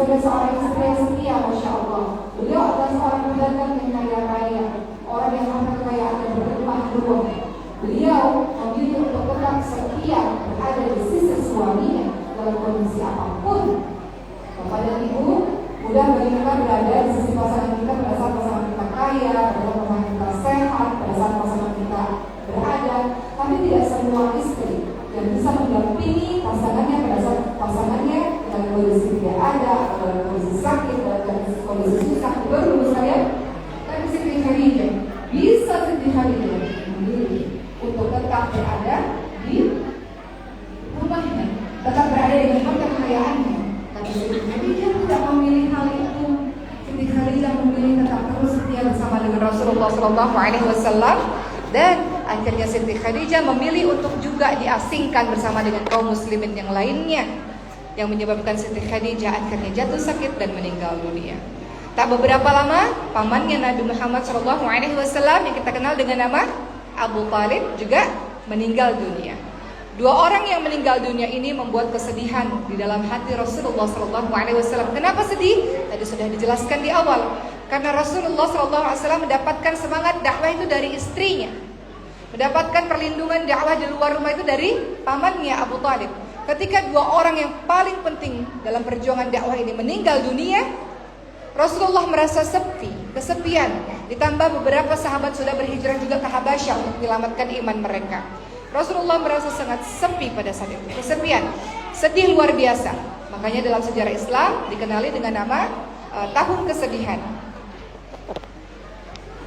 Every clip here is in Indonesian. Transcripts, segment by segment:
sebagai seorang istri yang setia, Masya Allah. Beliau adalah seorang pedagang yang kaya raya, orang yang harta kekayaannya berlimpah ruah. Beliau memilih untuk tetap setia berada di sisi suaminya dalam kondisi apapun. Bapak dan Ibu, mudah bagi kita berada di sisi pasangan kita pada saat pasangan kita kaya, pada saat pasangan kita sehat, pada saat pasangan kita berada. Tapi tidak semua istri yang bisa mendampingi pasangannya pada saat pasangannya dalam kondisi tidak ada, atau dalam kondisi sakit, dalam kondisi susah. Baru dulu saya, tapi Siti Khadijah bisa Siti Khadijah memilih untuk tetap berada di rumahnya, tetap berada dengan harta kekayaannya. Tapi Siti Khadijah tidak memilih hal itu. Siti Khadijah memilih tetap terus setia bersama dengan Rasulullah SAW. Dan akhirnya Siti Khadijah memilih untuk juga diasingkan bersama dengan kaum muslimin yang lainnya, yang menyebabkan Siti Khadijah akhirnya jatuh sakit dan meninggal dunia. Tak beberapa lama, pamannya Nabi Muhammad SAW yang kita kenal dengan nama Abu Talib juga meninggal dunia. Dua orang yang meninggal dunia ini membuat kesedihan di dalam hati Rasulullah SAW. Kenapa sedih? Tadi sudah dijelaskan di awal. Karena Rasulullah SAW mendapatkan semangat dakwah itu dari istrinya, mendapatkan perlindungan dakwah di luar rumah itu dari pamannya Abu Talib. Ketika dua orang yang paling penting dalam perjuangan dakwah ini meninggal dunia, Rasulullah merasa sepi, kesepian. Ditambah beberapa sahabat sudah berhijrah juga ke Habasyah untuk menyelamatkan iman mereka. Rasulullah merasa sangat sepi pada saat itu, kesepian, sedih luar biasa. Makanya dalam sejarah Islam dikenali dengan nama tahun kesedihan.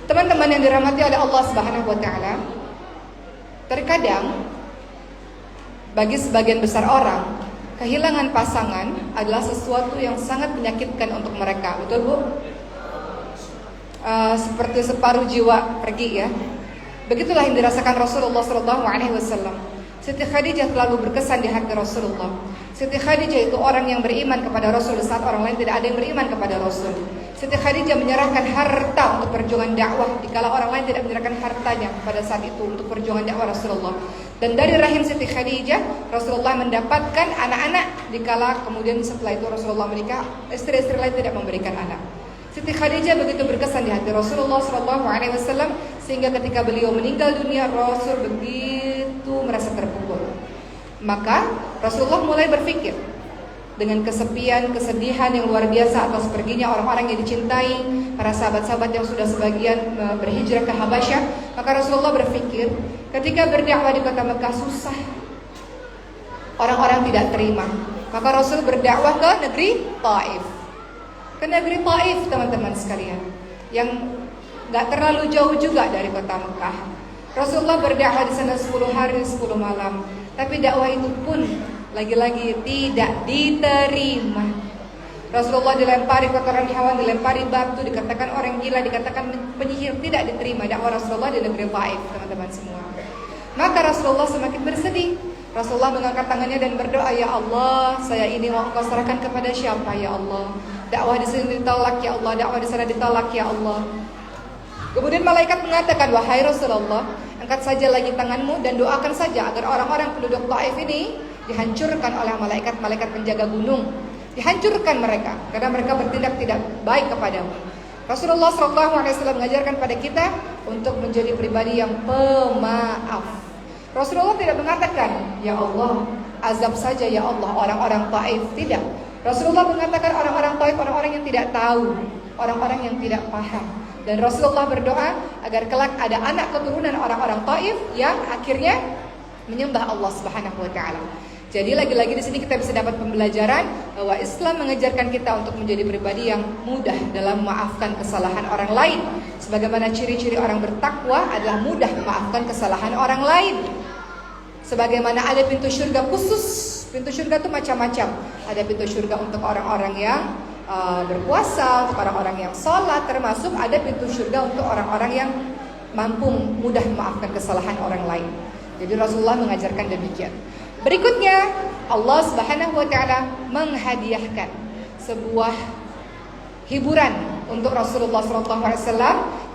Teman-teman yang dirahmati oleh Allah Subhanahu wa taala, terkadang bagi sebagian besar orang, kehilangan pasangan adalah sesuatu yang sangat menyakitkan untuk mereka. Betul, Bu? Seperti separuh jiwa pergi ya. Begitulah yang dirasakan Rasulullah SAW. Siti Khadijah terlalu berkesan di hati Rasulullah. Siti Khadijah itu orang yang beriman kepada Rasul saat orang lain tidak ada yang beriman kepada Rasul. Siti Khadijah menyerahkan harta untuk perjuangan dakwah dikala orang lain tidak menyerahkan hartanya pada saat itu untuk perjuangan dakwah Rasulullah. Dan dari rahim Siti Khadijah, Rasulullah mendapatkan anak-anak dikala kemudian setelah itu Rasulullah menikah, istri-istri lain tidak memberikan anak. Siti Khadijah begitu berkesan di hati Rasulullah SAW sehingga ketika beliau meninggal dunia, Rasul begitu merasa terpukul. Maka Rasulullah mulai berpikir dengan kesepian, kesedihan yang luar biasa atas perginya orang-orang yang dicintai, para sahabat-sahabat yang sudah sebagian berhijrah ke Habasyah. Maka Rasulullah berpikir, ketika berdakwah di kota Mekah susah, orang-orang tidak terima. Maka Rasul berdakwah ke negeri Taif. Ke negeri Taif, teman-teman sekalian, yang gak terlalu jauh juga dari kota Mekah. Rasulullah berdakwah di sana 10 hari 10 malam. Tapi dakwah itu pun lagi-lagi tidak diterima. Rasulullah dilempari kotoran hewan, dilempari batu, dikatakan orang gila, dikatakan penyihir, tidak diterima dakwah Rasulullah di negeri Taif, teman-teman semua. Maka Rasulullah semakin bersedih. Rasulullah mengangkat tangannya dan berdoa, ya Allah, saya ini mau Engkau serahkan kepada siapa ya Allah? Dakwah di sini ditolak ya Allah, dakwah di sana ditolak ya Allah. Kemudian malaikat mengatakan, wahai Rasulullah, angkat saja lagi tanganmu dan doakan saja agar orang-orang penduduk Taif ini dihancurkan oleh malaikat-malaikat penjaga gunung. Dihancurkan mereka karena mereka bertindak tidak baik kepadamu. Rasulullah SAW mengajarkan pada kita untuk menjadi pribadi yang pemaaf. Rasulullah tidak mengatakan, ya Allah, azab saja ya Allah orang-orang Taif. Tidak. Rasulullah mengatakan orang-orang Taif, orang-orang yang tidak tahu, orang-orang yang tidak paham. Dan Rasulullah berdoa agar kelak ada anak keturunan orang-orang Taif yang akhirnya menyembah Allah Subhanahu wa taala. Jadi lagi-lagi di sini kita bisa dapat pembelajaran bahwa Islam mengajarkan kita untuk menjadi pribadi yang mudah dalam memaafkan kesalahan orang lain. Sebagaimana ciri-ciri orang bertakwa adalah mudah memaafkan kesalahan orang lain. Sebagaimana ada pintu surga khusus, pintu surga itu macam-macam. Ada pintu surga untuk orang-orang yang berpuasa, untuk orang-orang yang sholat, termasuk ada pintu surga untuk orang-orang yang mampu mudah memaafkan kesalahan orang lain. Jadi Rasulullah mengajarkan demikian. Berikutnya Allah Subhanahu wa taala menghadiahkan sebuah hiburan untuk Rasulullah SAW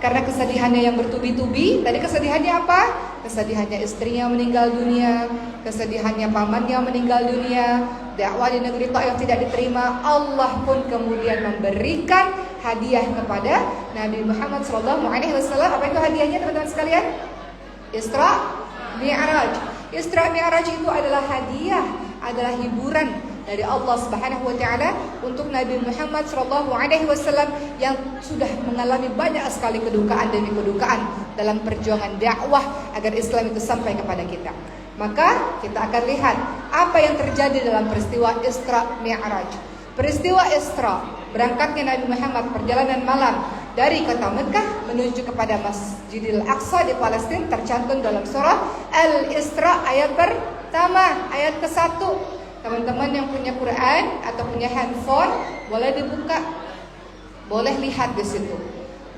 karena kesedihannya yang bertubi-tubi. Tadi kesedihannya apa? kesedihannya istrinya meninggal dunia, kesedihannya pamannya meninggal dunia, dakwah di negeri Taif tidak diterima, Allah pun kemudian memberikan hadiah kepada Nabi Muhammad SAW. Apa itu hadiahnya teman-teman sekalian? Isra Mi'raj. Isra Mi'raj itu adalah hadiah, adalah hiburan dari Allah Subhanahu wa taala untuk Nabi Muhammad SAW yang sudah mengalami banyak sekali kedukaan demi kedukaan dalam perjuangan dakwah agar Islam itu sampai kepada kita. Maka kita akan lihat apa yang terjadi dalam peristiwa Isra Mi'raj. Peristiwa Isra, berangkatnya Nabi Muhammad perjalanan malam dari kota Mekah menuju kepada Masjidil Aqsa di Palestina tercantum dalam surah Al-Isra ayat pertama, ayat ke-1. Teman-teman yang punya Quran atau punya handphone boleh dibuka, boleh lihat di situ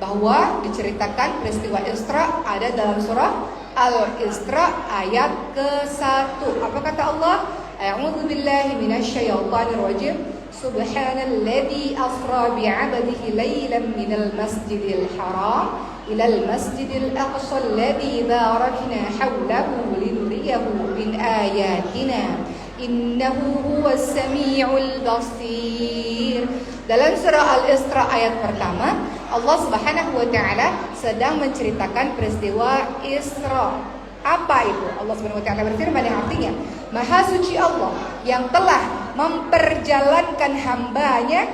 bahwa diceritakan peristiwa Isra ada dalam surah Al-Isra ayat ke-1. Apa kata Allah? A'udzu billahi minasyaitonir rajim. Subhanalladzi asra bi'abdihi lailan minal masjidil haram ilal masjidil aqsa alladzi barakna hawlahu linuriyahu min ayatina. Innahu huwas sami'ul basir. Dalam surah Al-Isra ayat pertama, Allah Subhanahu wa taala sedang menceritakan peristiwa Isra. Apa itu? Allah Subhanahu wa taala berfirman yang artinya, Maha suci Allah yang telah memperjalankan hambanya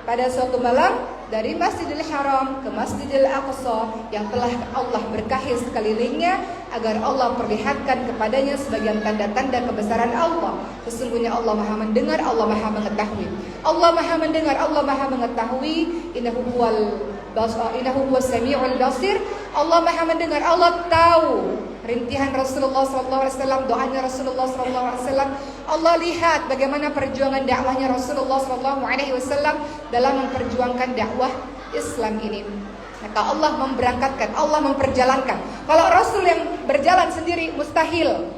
pada suatu malam dari Masjidil Haram ke Masjidil Aqsa yang telah Allah berkahi sekelilingnya agar Allah perlihatkan kepadanya sebagian tanda-tanda kebesaran Allah. Sesungguhnya Allah Maha mendengar, Allah Maha mengetahui. Allah Maha mendengar, Allah Maha mengetahui. Innahu huwas sami'ul basir. Allah Maha mendengar, Allah tahu rintihan Rasulullah SAW, doanya Rasulullah SAW. Allah lihat bagaimana perjuangan dakwahnya Rasulullah SAW dalam memperjuangkan dakwah Islam ini. Maka Allah memberangkatkan, Allah memperjalankan. Kalau Rasul yang berjalan sendiri mustahil.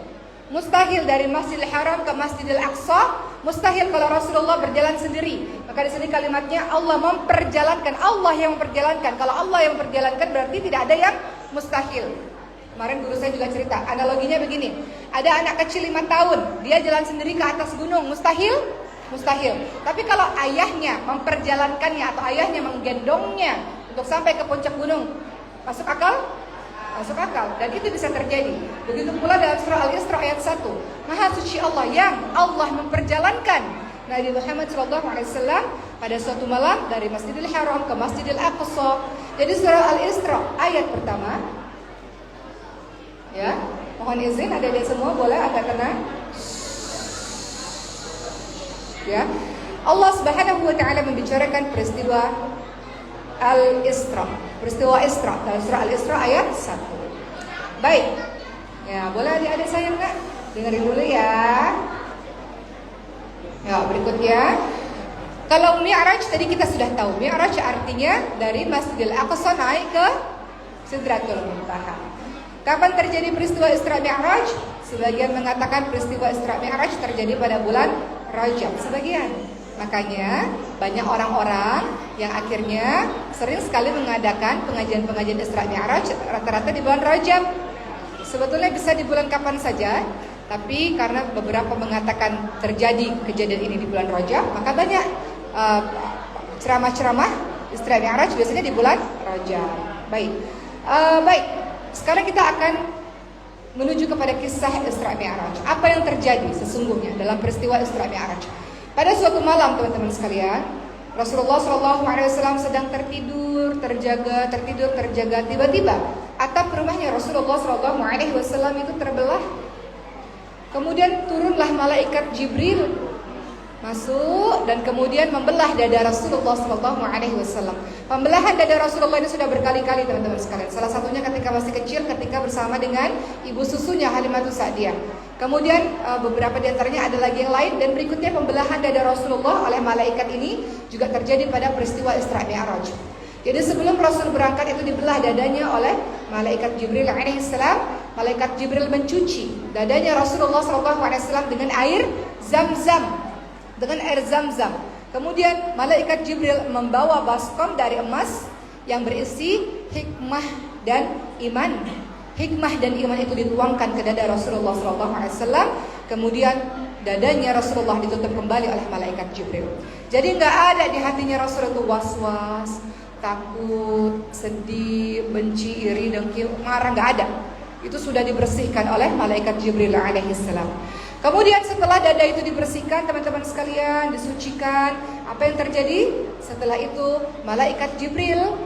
Mustahil dari Masjidil Haram ke Masjidil Aqsa, mustahil kalau Rasulullah berjalan sendiri. Maka di sini kalimatnya Allah memperjalankan, Allah yang memperjalankan. Kalau Allah yang memperjalankan berarti tidak ada yang mustahil. Kemarin guru saya juga cerita, analoginya begini. Ada anak kecil 5 tahun, dia jalan sendiri ke atas gunung, mustahil? Mustahil. Tapi kalau ayahnya memperjalankannya atau ayahnya menggendongnya untuk sampai ke puncak gunung, masuk akal? Masuk akal. Dan itu bisa terjadi. Begitu pula dalam surah Al-Isra ayat 1. Maha suci Allah yang Allah memperjalankan Nabi Muhammad SAW pada suatu malam dari Masjidil Haram ke Masjidil Aqsa. Jadi surah Al-Isra ayat pertama. Ya, mohon izin adik-adik semua boleh agak tenang. Ya, Allah Subhanahu wa taala membicarakan peristiwa Al-Isra, peristiwa Isra dalam surah Al-Isra ayat 1. Baik. Ya, boleh adik-adik saya enggak? Dengerin dulu ya. Ya, berikutnya. Kalau Mi'raj tadi kita sudah tahu. Mi'raj artinya dari Masjidil Aqsa naik ke Sidratul Muntaha. Kapan terjadi peristiwa Isra Mi'raj? Sebagian mengatakan peristiwa Isra Mi'raj terjadi pada bulan Rajab. Sebagian. Makanya banyak orang-orang yang akhirnya sering sekali mengadakan pengajian-pengajian Isra Mi'raj rata-rata di bulan Rajab. Sebetulnya bisa di bulan kapan saja, tapi karena beberapa mengatakan terjadi kejadian ini di bulan Rajab, maka banyak ceramah-ceramah Isra Mi'raj biasanya di bulan Rajab. Baik. Sekarang kita akan menuju kepada kisah Isra Mi'raj. Apa yang terjadi sesungguhnya dalam peristiwa Isra Mi'raj? Pada suatu malam teman-teman sekalian, Rasulullah SAW sedang tertidur, terjaga. Tiba-tiba atap rumahnya Rasulullah SAW itu terbelah. Kemudian turunlah malaikat Jibril masuk dan kemudian membelah dada Rasulullah SAW. Pembelahan dada Rasulullah ini sudah berkali-kali teman-teman sekalian. Salah satunya ketika masih kecil, ketika bersama dengan ibu susunya Halimatus Sa'diyah. Kemudian beberapa diantaranya ada lagi yang lain. Dan berikutnya pembelahan dada Rasulullah oleh malaikat ini juga terjadi pada peristiwa Isra Mi'raj. Jadi sebelum Rasul berangkat itu dibelah dadanya oleh malaikat Jibril alaihissalam. Malaikat Jibril mencuci dadanya Rasulullah SAW dengan air Zam-Zam. Kemudian malaikat Jibril membawa baskom dari emas yang berisi hikmah dan iman. hikmah dan iman itu dituangkan ke dada Rasulullah SAW. Kemudian dadanya Rasulullah ditutup kembali oleh malaikat Jibril. Jadi nggak ada di hatinya Rasul itu was-was, takut, sedih, benci, iri, dengki, marah, nggak ada. Itu sudah dibersihkan oleh malaikat Jibril alaihissalam. Kemudian setelah dada itu dibersihkan, teman-teman sekalian, disucikan, apa yang terjadi? Setelah itu malaikat Jibril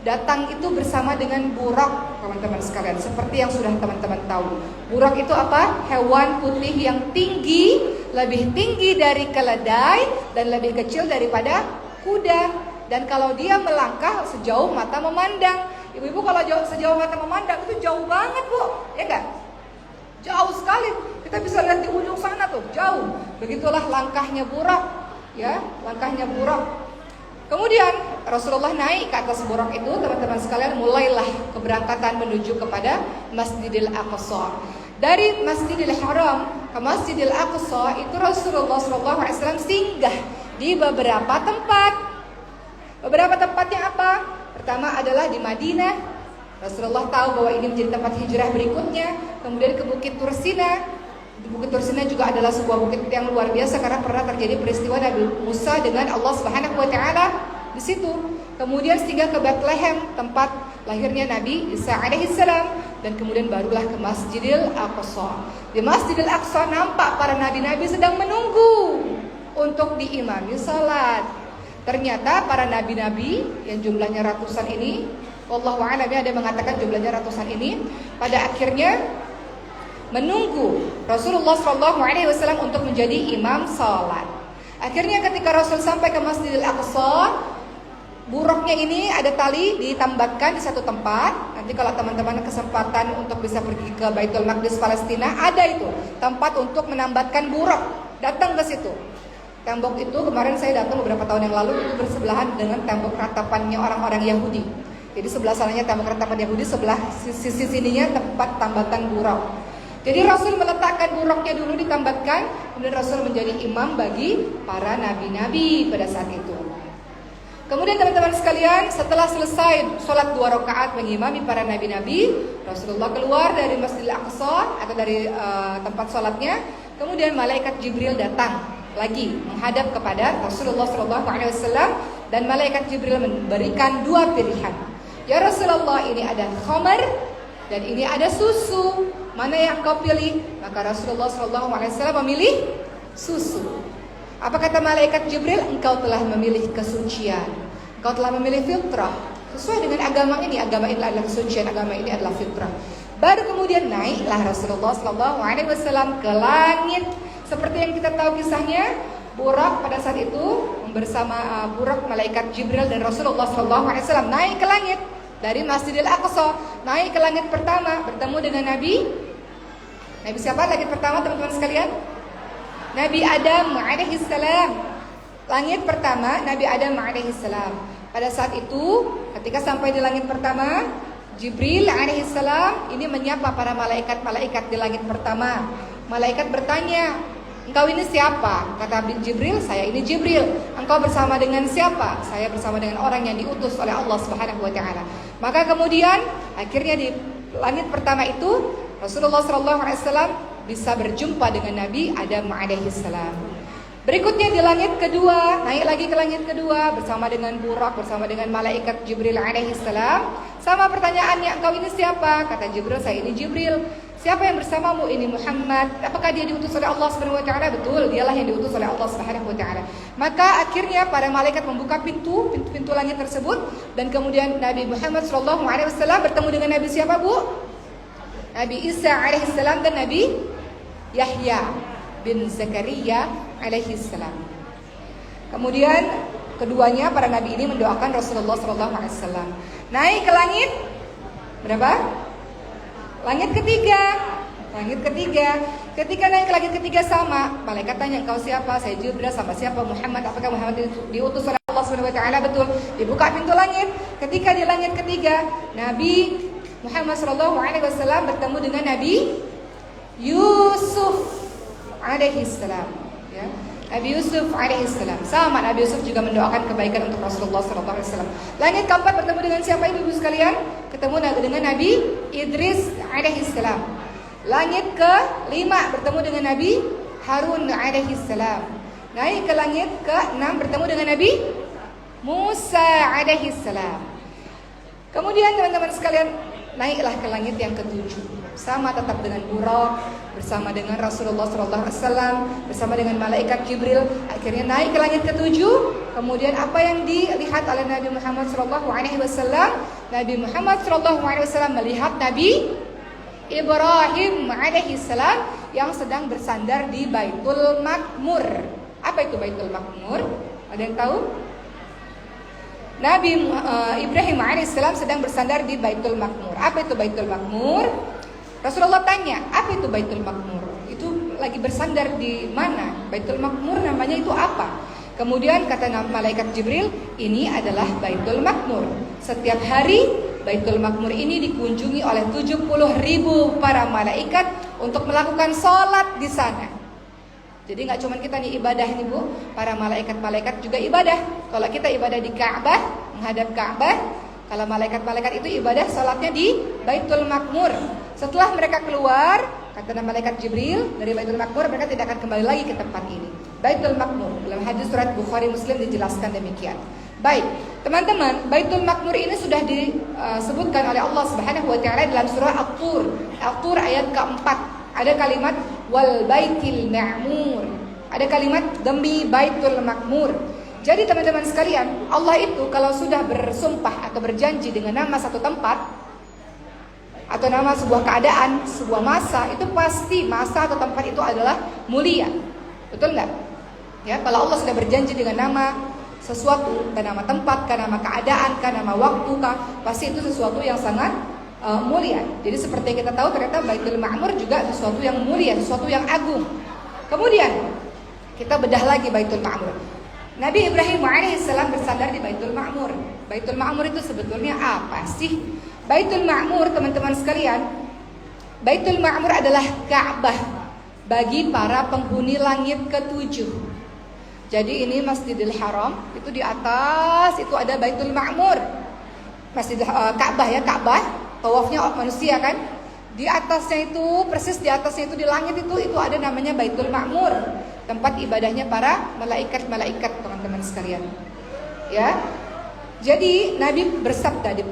datang itu bersama dengan burak, teman-teman sekalian. Seperti yang sudah teman-teman tahu, burak itu apa? Hewan putih yang tinggi, lebih tinggi dari keledai dan lebih kecil daripada kuda. Dan kalau dia melangkah sejauh mata memandang. Ibu-ibu kalau sejauh mata memandang itu jauh banget, Bu, ya enggak? Jauh sekali. Kita bisa lihat di ujung sana tuh, jauh. Begitulah langkahnya burak, ya, langkahnya burak. Kemudian Rasulullah naik ke atas burak itu, teman-teman sekalian, mulailah keberangkatan menuju kepada Masjidil Aqsa. Dari Masjidil Haram ke Masjidil Aqsa itu Rasulullah SAW singgah di beberapa tempat. Beberapa tempatnya apa? Pertama adalah di Madinah. Rasulullah tahu bahwa ini menjadi tempat hijrah berikutnya. Kemudian ke Bukit Tursina. Di Bukit Tursina juga adalah sebuah bukit yang luar biasa karena pernah terjadi peristiwa Nabi Musa dengan Allah Subhanahu wa taala di situ. Kemudian singgah ke Bethlehem, tempat lahirnya Nabi Isa alaihissalam, dan kemudian barulah ke Masjidil Aqsa. Di Masjidil Aqsa nampak para nabi-nabi sedang menunggu untuk diimami salat. Ternyata para nabi-nabi yang jumlahnya ratusan ini, wallahu a'lam, ada yang mengatakan jumlahnya ratusan ini, pada akhirnya menunggu Rasulullah SAW untuk menjadi imam salat. Akhirnya ketika Rasul sampai ke Masjidil Aqsa, buraknya ini ada tali ditambatkan di satu tempat. Nanti kalau teman-teman kesempatan untuk bisa pergi ke Baitul Maqdis Palestina, ada itu tempat untuk menambatkan burak. Datang ke situ. Tembok itu kemarin saya datang beberapa tahun yang lalu, itu bersebelahan dengan tembok ratapannya orang-orang Yahudi. Jadi sebelah sananya tembok ratapan Yahudi, sebelah sisi sininya tempat tambatan burak. Jadi Rasul meletakkan buraknya dulu ditambatkan, kemudian Rasul menjadi imam bagi para nabi-nabi pada saat itu. Kemudian teman-teman sekalian, setelah selesai sholat 2 rakaat mengimami para nabi-nabi, Rasulullah keluar dari Masjidil Aqsa atau dari tempat sholatnya. Kemudian malaikat Jibril datang lagi menghadap kepada Rasulullah SAW, dan malaikat Jibril memberikan 2 pilihan. Ya Rasulullah, ini ada khamar dan ini ada susu. Mana yang kau pilih? Maka Rasulullah SAW memilih susu. Apa kata malaikat Jibril? Engkau telah memilih kesucian. Engkau telah memilih fitrah. Sesuai dengan agama ini adalah kesucian, agama ini adalah fitrah. Baru kemudian naiklah Rasulullah SAW ke langit. Seperti yang kita tahu kisahnya, burak pada saat itu bersama burak malaikat Jibril dan Rasulullah SAW naik ke langit. Dari Masjidil Aqsa naik ke langit pertama, bertemu dengan Nabi siapa langit pertama, teman-teman sekalian? Nabi Adam alaihissalam. Langit pertama Nabi Adam alaihissalam. Pada saat itu ketika sampai di langit pertama, Jibril alaihissalam ini menyapa para malaikat-malaikat di langit pertama. Malaikat bertanya, engkau ini siapa? Kata Jibril, saya ini Jibril. Engkau bersama dengan siapa? Saya bersama dengan orang yang diutus oleh Allah Subhanahu wa taala. Maka kemudian akhirnya di langit pertama itu Rasulullah SAW bisa berjumpa dengan Nabi Adam alaihissalam. Berikutnya di langit kedua, naik lagi ke langit kedua bersama dengan burak, bersama dengan malaikat Jibril alaihissalam. Sama pertanyaannya, engkau ini siapa? Kata Jibril, saya ini Jibril. Siapa yang bersamamu? Ini Muhammad. Apakah dia diutus oleh Allah Subhanahu wa taala? Betul, dialah yang diutus oleh Allah Subhanahu wa taala. Maka akhirnya para malaikat membuka pintu langit tersebut, dan kemudian Nabi Muhammad SAW bertemu dengan Nabi siapa, Bu? Nabi Isa alaihissalam dan Nabi Yahya bin Zakaria alaihissalam. Kemudian keduanya para nabi ini mendoakan Rasulullah SAW. Naik ke langit berapa? Langit ketiga. Ketika naik ke langit ketiga sama, malaikat tanya, engkau siapa? Saya Jibril. Sama siapa? Muhammad. Apakah Muhammad diutus oleh Allah Subhanahu wa taala? Betul. Dibuka pintu langit. Ketika di langit ketiga, Nabi Muhammad SAW bertemu dengan Nabi Yusuf alaihissalam. Ya. Nabi Yusuf alaihissalam. Sama Nabi Yusuf juga mendoakan kebaikan untuk Rasulullah SAW. Langit keempat bertemu dengan siapa ibu sekalian? Ketemu dengan Nabi Idris alaihissalam. Langit kelima bertemu dengan Nabi Harun alaihissalam. Naik ke langit keenam bertemu dengan Nabi Musa alaihissalam. Kemudian teman-teman sekalian, naiklah ke langit yang ketujuh. Sama tetap dengan Buraq, bersama dengan Rasulullah SAW, bersama dengan malaikat Jibril. Akhirnya naik ke langit ketujuh. Kemudian apa yang dilihat oleh Nabi Muhammad SAW? Nabi Muhammad SAW melihat Nabi Ibrahim alaihissalam yang sedang bersandar di Baitul Makmur. Apa itu Baitul Makmur? Ada yang tahu? Nabi Ibrahim alaihissalam sedang bersandar di Baitul Makmur. Apa itu Baitul Makmur? Rasulullah tanya, apa itu Baitul Makmur? Itu lagi bersandar di mana? Baitul Makmur namanya itu apa? Kemudian kata malaikat Jibril, ini adalah Baitul Makmur. Setiap hari Baitul Makmur ini dikunjungi oleh 70.000 para malaikat untuk melakukan sholat di sana. Jadi nggak cuma kita nih ibadah nih Bu, para malaikat-malaikat juga ibadah. Kalau kita ibadah di Ka'bah, menghadap Ka'bah, kalau malaikat-malaikat itu ibadah sholatnya di Baitul Makmur. Setelah mereka keluar, kata malaikat Jibril dari Baitul Makmur, mereka tidak akan kembali lagi ke tempat ini. Baitul Makmur, dalam hadis surat Bukhari Muslim dijelaskan demikian. Baik, teman-teman, Baitul Makmur ini sudah disebutkan oleh Allah Subhanahu wa taala dalam surah At-Tur. At-Tur ayat keempat. Ada kalimat wal baitil ma'mur. Ada kalimat demi Baitul Makmur. Jadi teman-teman sekalian, Allah itu kalau sudah bersumpah atau berjanji dengan nama satu tempat atau nama sebuah keadaan, sebuah masa, itu pasti masa atau tempat itu adalah mulia. Betul nggak? Ya, kalau Allah sudah berjanji dengan nama sesuatu, kan nama tempat, kan nama keadaan, kan nama waktu, kan pasti itu sesuatu yang sangat mulia. Jadi seperti yang kita tahu, ternyata Baitul Ma'mur juga sesuatu yang mulia, sesuatu yang agung. Kemudian kita bedah lagi Baitul Ma'mur. Nabi Ibrahim alaihissalam bersandar di Baitul Ma'mur. Baitul Ma'mur itu sebetulnya apa sih? Baitul Ma'mur, teman-teman sekalian, Baitul Ma'mur adalah Ka'bah bagi para penghuni langit ketujuh. Jadi ini Masjidil Haram, itu di atas itu ada Baitul Ma'mur. Masjidil Ka'bah ya, Ka'bah tawafnya manusia kan. Di atasnya itu, persis di atasnya itu di langit itu ada namanya Baitul Ma'mur, tempat ibadahnya para malaikat-malaikat, teman-teman sekalian. Ya. Jadi Nabi bersabda di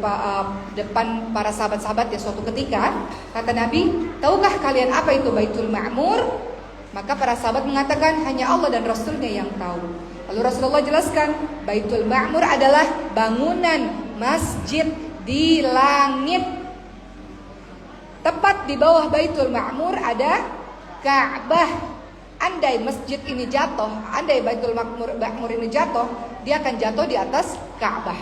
depan para sahabat-sahabat ya suatu ketika, kata Nabi, tahukah kalian apa itu Baitul Ma'mur? Maka para sahabat mengatakan hanya Allah dan Rasulnya yang tahu. Lalu Rasulullah jelaskan, Baitul Ma'mur adalah bangunan masjid di langit. Tepat di bawah Baitul Ma'mur ada Ka'bah. Andai masjid ini jatuh, andai Baitul Ma'mur ini jatuh, dia akan jatuh di atas Ka'bah.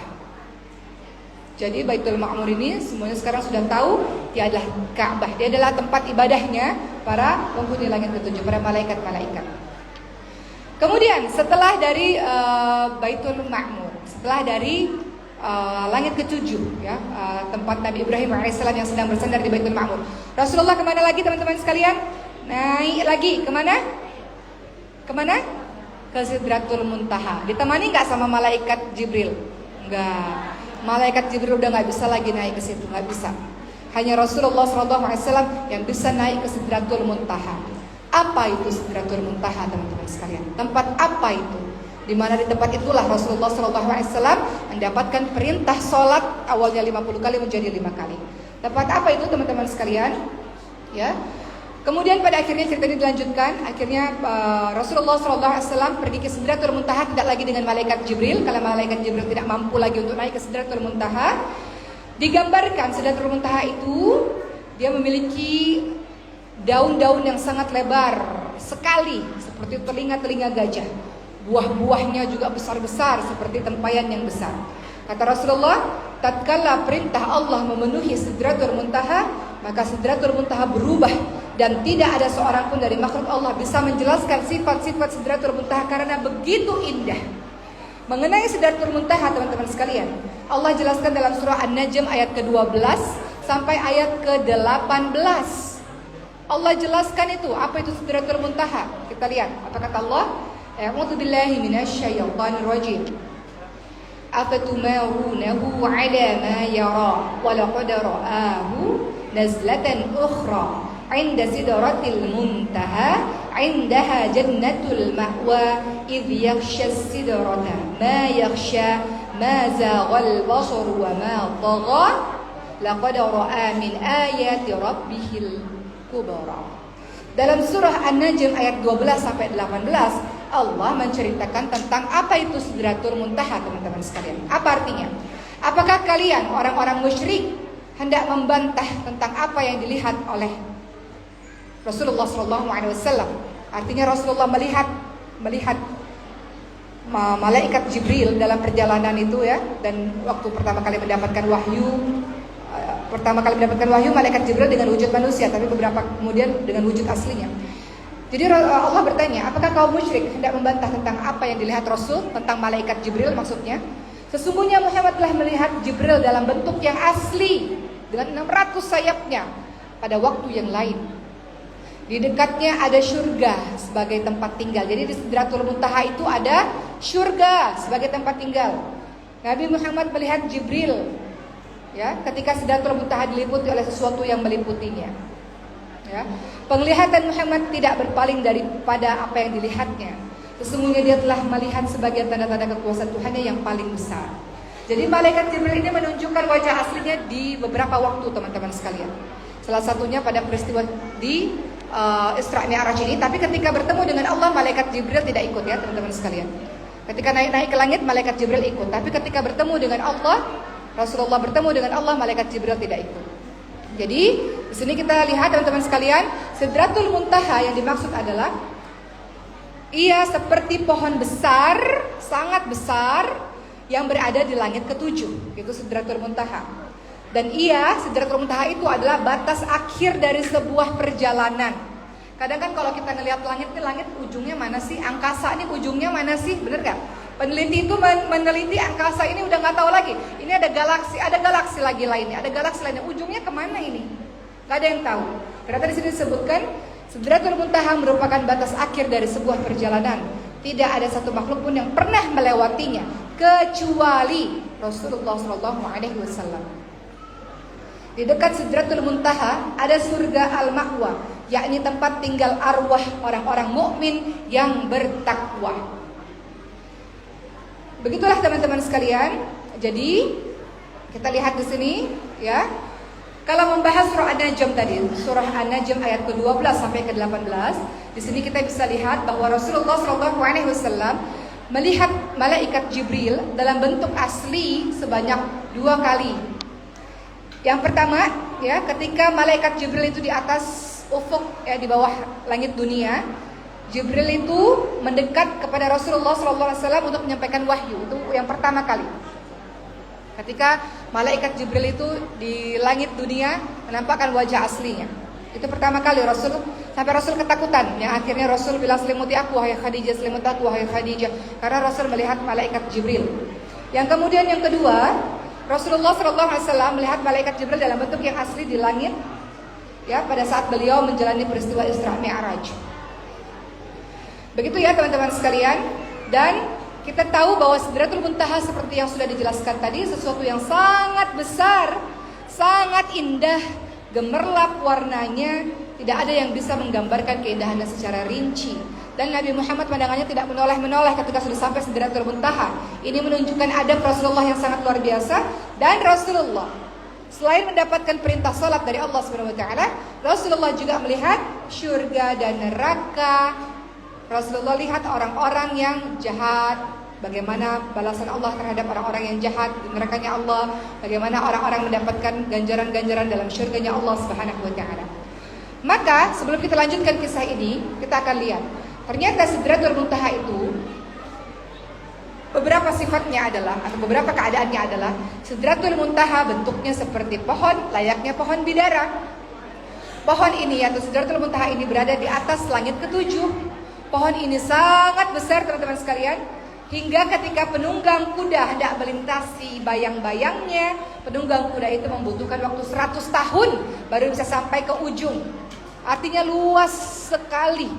Jadi Baitul Ma'mur ini semuanya sekarang sudah tahu, dia adalah Ka'bah. Dia adalah tempat ibadahnya para penghuni langit ketujuh, para malaikat-malaikat. Kemudian setelah dari Baitul Ma'mur, setelah dari langit ketujuh, ya, tempat Nabi Ibrahim alaihissalam yang sedang bersandar di Baitul Ma'mur, Rasulullah kemana lagi teman-teman sekalian? Naik lagi kemana? Kemana? Ke Sidratul Muntaha. Ditemani nggak sama malaikat Jibril? Enggak. Malaikat Jibril udah nggak bisa lagi naik ke situ, nggak bisa. Hanya Rasulullah SAW yang bisa naik ke Sidratul Muntaha. Apa itu Sidratul Muntaha teman-teman sekalian? Tempat apa itu? Di mana di tempat itulah Rasulullah SAW mendapatkan perintah sholat awalnya 50 kali menjadi 5 kali. Tempat apa itu teman-teman sekalian? Ya. Kemudian pada akhirnya cerita ini dilanjutkan. Akhirnya Rasulullah SAW pergi ke Sidratul Muntaha tidak lagi dengan malaikat Jibril. Kalau malaikat Jibril tidak mampu lagi untuk naik ke Sidratul Muntaha, digambarkan Sidratul Muntaha itu dia memiliki daun-daun yang sangat lebar sekali, seperti telinga-telinga gajah. Buah-buahnya juga besar-besar seperti tempayan yang besar. Kata Rasulullah, tatkala perintah Allah memenuhi Sidratul Muntaha, maka Sidratul Muntaha berubah dan tidak ada seorang pun dari makhluk Allah bisa menjelaskan sifat-sifat Sidratul Muntaha karena begitu indah. Mengenai Sidratul Muntaha teman-teman sekalian, Allah jelaskan dalam surah An-Najm ayat ke-12 sampai ayat ke-18. Allah jelaskan itu, apa itu Sidratul Muntaha. Kita lihat, apa kata Allah? A'udzu billahi minasyaitonir rajim. Afatumarunahu 'ala ma yara wa laqad ra'ahu nazlatan ukhra 'inda sidratil muntaha 'indaha jannatul ma'wa idh yakhsha as-sidrata ma yakhsha ma zaghal basar wa ma tagha laqad ra'a min ayati rabbihil kubra. Dalam surah An-Najm ayat 12 sampai 18, Allah menceritakan tentang apa itu Sidratul Muntaha, teman-teman sekalian. Apa artinya? Apakah kalian orang-orang musyrik hendak membantah tentang apa yang dilihat oleh Rasulullah SAW? Artinya Rasulullah melihat malaikat Jibril dalam perjalanan itu ya, dan waktu pertama kali mendapatkan wahyu malaikat Jibril dengan wujud manusia, tapi beberapa kemudian dengan wujud aslinya. Jadi Allah bertanya, apakah kaum musyrik hendak membantah tentang apa yang dilihat Rasul, tentang malaikat Jibril maksudnya? Sesungguhnya Muhammad telah melihat Jibril dalam bentuk yang asli dengan 600 sayapnya pada waktu yang lain. Di dekatnya ada syurga sebagai tempat tinggal. Jadi di Sidratul Muntaha itu ada syurga sebagai tempat tinggal. Nabi Muhammad melihat Jibril ya, ketika Sidratul Muntaha diliputi oleh sesuatu yang meliputinya. Ya, penglihatan Muhammad tidak berpaling daripada apa yang dilihatnya. Sesungguhnya dia telah melihat sebagian tanda-tanda kekuasaan Tuhannya yang paling besar. Jadi malaikat Jibril ini menunjukkan wajah aslinya di beberapa waktu, teman-teman sekalian. Salah satunya pada peristiwa di Isra Mi'raj ini. Tapi ketika bertemu dengan Allah, malaikat Jibril tidak ikut ya, teman-teman sekalian. Ketika naik ke langit, malaikat Jibril ikut. Tapi ketika bertemu dengan Allah, Rasulullah bertemu dengan Allah, malaikat Jibril tidak ikut. Jadi di sini kita lihat, teman-teman sekalian, Sidratul Muntaha yang dimaksud adalah ia seperti pohon besar, sangat besar, yang berada di langit ketujuh. Itu Sidratul Muntaha. Dan Sidratul Muntaha itu adalah batas akhir dari sebuah perjalanan. Kadang kan kalau kita ngelihat langit ini, langit ujungnya mana sih? Angkasa ini ujungnya mana sih? Bener gak? Peneliti itu meneliti angkasa ini udah nggak tahu lagi. Ini ada galaksi lagi lainnya, ada galaksi lainnya. Ujungnya kemana ini? Nggak ada yang tahu. Ternyata di sini disebutkan Sidratul Muntaha merupakan batas akhir dari sebuah perjalanan. Tidak ada satu makhluk pun yang pernah melewatinya kecuali Rasulullah SAW. Di dekat Sidratul Muntaha ada surga Al-Ma'wa, yakni tempat tinggal arwah orang-orang mukmin yang bertakwa. Begitulah teman-teman sekalian. Jadi kita lihat di sini ya. Kalau membahas surah An-Najm tadi, surah An-Najm ayat ke-12 sampai ke-18, di sini kita bisa lihat bahwa Rasulullah SAW melihat malaikat Jibril dalam bentuk asli sebanyak 2 kali. Yang pertama ya, ketika malaikat Jibril itu di atas ufuk ya, di bawah langit dunia, Jibril itu mendekat kepada Rasulullah SAW untuk menyampaikan wahyu. Itu yang pertama kali. Ketika malaikat Jibril itu di langit dunia menampakkan wajah aslinya. Itu pertama kali sampai Rasul ketakutan. Yang akhirnya Rasul bilang, selimuti aku wahai Khadijah, selimuti aku wahai Khadijah. Karena Rasul melihat malaikat Jibril. Yang kemudian yang kedua, Rasulullah SAW melihat malaikat Jibril dalam bentuk yang asli di langit. Ya, pada saat beliau menjalani peristiwa Isra Mi'raj. Begitu ya teman-teman sekalian. Dan kita tahu bahwa Sidratul Muntaha seperti yang sudah dijelaskan tadi, sesuatu yang sangat besar, sangat indah, gemerlap warnanya, tidak ada yang bisa menggambarkan keindahannya secara rinci. Dan Nabi Muhammad pandangannya tidak menoleh-menoleh ketika sudah sampai Sidratul Muntaha. Ini menunjukkan adab Rasulullah yang sangat luar biasa. Dan Rasulullah selain mendapatkan perintah salat dari Allah SWT, Rasulullah juga melihat syurga dan neraka. Rasulullah lihat orang-orang yang jahat, bagaimana balasan Allah terhadap orang-orang yang jahat di nerakanya Allah, bagaimana orang-orang mendapatkan ganjaran-ganjaran dalam syurganya Allah Subhanahu wa taala. Maka sebelum kita lanjutkan kisah ini, kita akan lihat ternyata Sidratul Muntaha itu beberapa sifatnya adalah, atau beberapa keadaannya adalah, Sidratul Muntaha bentuknya seperti pohon, layaknya pohon bidara. Pohon ini atau Sidratul Muntaha ini berada di atas langit ketujuh. Pohon ini sangat besar teman-teman sekalian, hingga ketika penunggang kuda hendak melintasi bayang-bayangnya, penunggang kuda itu membutuhkan waktu 100 tahun baru bisa sampai ke ujung. Artinya luas sekali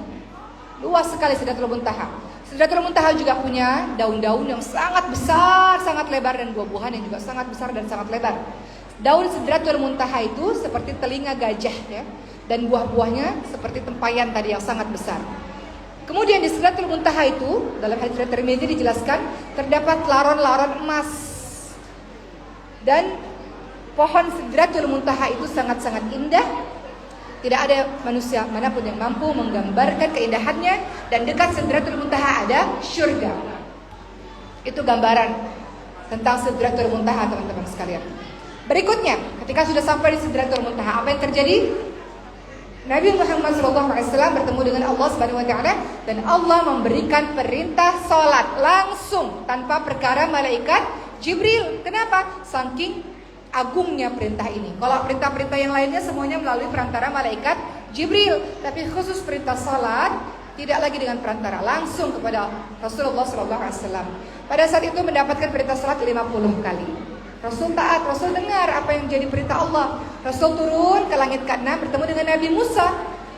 Sidratul Muntaha. Sidratul Muntaha juga punya daun-daun yang sangat besar, sangat lebar, dan buah-buahan yang juga sangat besar dan sangat lebar. Daun Sidratul Muntaha itu seperti telinga gajah ya, dan buah-buahnya seperti tempayan tadi yang sangat besar. Kemudian di Sidratul Muntaha itu dalam hadits riwayat Tirmidzi dijelaskan terdapat laron-laron emas. Dan pohon Sidratul Muntaha itu sangat-sangat indah. Tidak ada manusia manapun yang mampu menggambarkan keindahannya, dan dekat Sidratul Muntaha ada syurga. Itu gambaran tentang Sidratul Muntaha, teman-teman sekalian. Berikutnya, ketika sudah sampai di Sidratul Muntaha, apa yang terjadi? Nabi Muhammad SAW bertemu dengan Allah Subhanahu wa taala, dan Allah memberikan perintah salat langsung tanpa perkara malaikat Jibril. Kenapa? Saking agungnya perintah ini. Kalau perintah-perintah yang lainnya semuanya melalui perantara malaikat Jibril, tapi khusus perintah salat tidak lagi dengan perantara, langsung kepada Rasulullah SAW. Pada saat itu mendapatkan perintah salat 50 kali. Rasul taat, Rasul dengar apa yang jadi perintah Allah. Rasul turun ke langit ke-6 bertemu dengan Nabi Musa.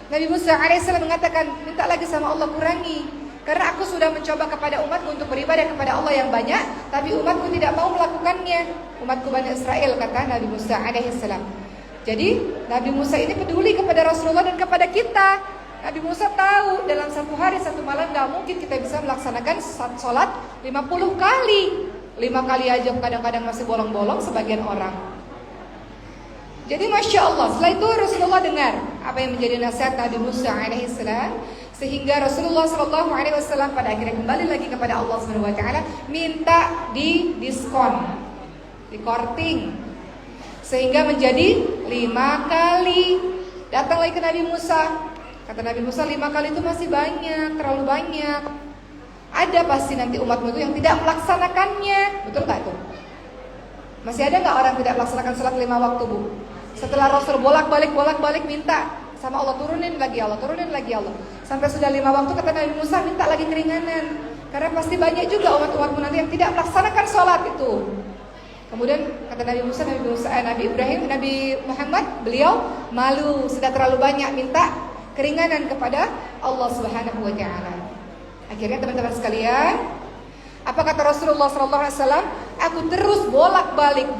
Nabi Musa AS mengatakan, minta lagi sama Allah kurangi, karena aku sudah mencoba kepada umatku untuk beribadah kepada Allah yang banyak, tapi umatku tidak mau melakukannya. Umatku Bani Israel, kata Nabi Musa alaihissalam. Jadi Nabi Musa ini peduli kepada Rasulullah dan kepada kita. Nabi Musa tahu dalam satu hari satu malam gak mungkin kita bisa melaksanakan sholat 50 kali. 5 kali aja kadang-kadang masih bolong-bolong sebagian orang. Jadi Masya Allah, setelah itu Rasulullah dengar apa yang menjadi nasihat Nabi Musa alaihissalam, sehingga Rasulullah SAW pada akhirnya kembali lagi kepada Allah Subhanahu wa taala, minta di diskon, di korting, sehingga menjadi 5 kali. Datang lagi ke Nabi Musa. Kata Nabi Musa, 5 kali itu masih banyak, terlalu banyak. Ada pasti nanti umatmu itu yang tidak melaksanakannya. Betul gak tuh? Masih ada gak orang tidak melaksanakan sholat 5 waktu, Bu? Setelah Rasul bolak-balik minta sama Allah, turunin lagi Allah, sampai sudah 5 waktu, kata Nabi Musa, minta lagi keringanan, karena pasti banyak juga umat-umatmu nanti yang tidak melaksanakan sholat itu. Kemudian kata Nabi Musa, Nabi Ibrahim, Nabi Muhammad, beliau malu, sudah terlalu banyak, minta keringanan kepada Allah Subhanahu wa taala. Akhirnya teman-teman sekalian, apa kata Rasulullah SAW? Aku terus bolak-balik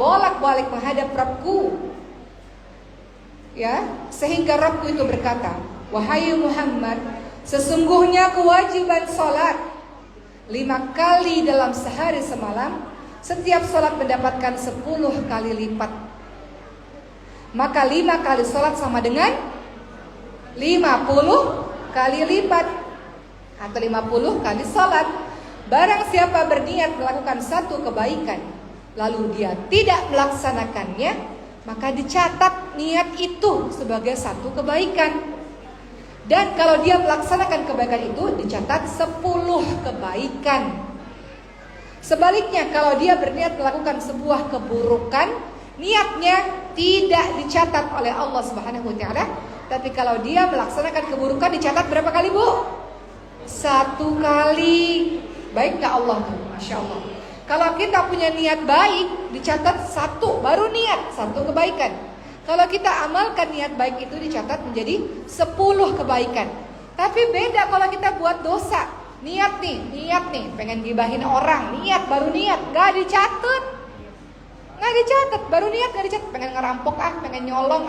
menghadap Rabbku, ya, sehingga Rabbku itu berkata, wahai Muhammad, sesungguhnya kewajiban salat 5 kali dalam sehari semalam, setiap salat mendapatkan 10 kali lipat. Maka 5 kali salat sama dengan 50 kali lipat, atau 50 kali salat. Barang siapa berniat melakukan satu kebaikan, lalu dia tidak melaksanakannya, maka dicatat niat itu sebagai satu kebaikan. Dan kalau dia melaksanakan kebaikan itu, dicatat 10 kebaikan. Sebaliknya, kalau dia berniat melakukan sebuah keburukan, niatnya tidak dicatat oleh Allah Subhanahu wa taala. Tapi kalau dia melaksanakan keburukan, dicatat berapa kali, Bu? 1 kali. Baik gak Allah tuh? Masya Allah. Kalau kita punya niat baik, dicatat 1, baru niat 1 kebaikan. Kalau kita amalkan niat baik itu, dicatat menjadi 10 kebaikan. Tapi beda kalau kita buat dosa. Niat nih, pengen gibahin orang, niat, baru niat, gak dicatat. Baru niat gak dicatat. Pengen ngerampok pengen nyolong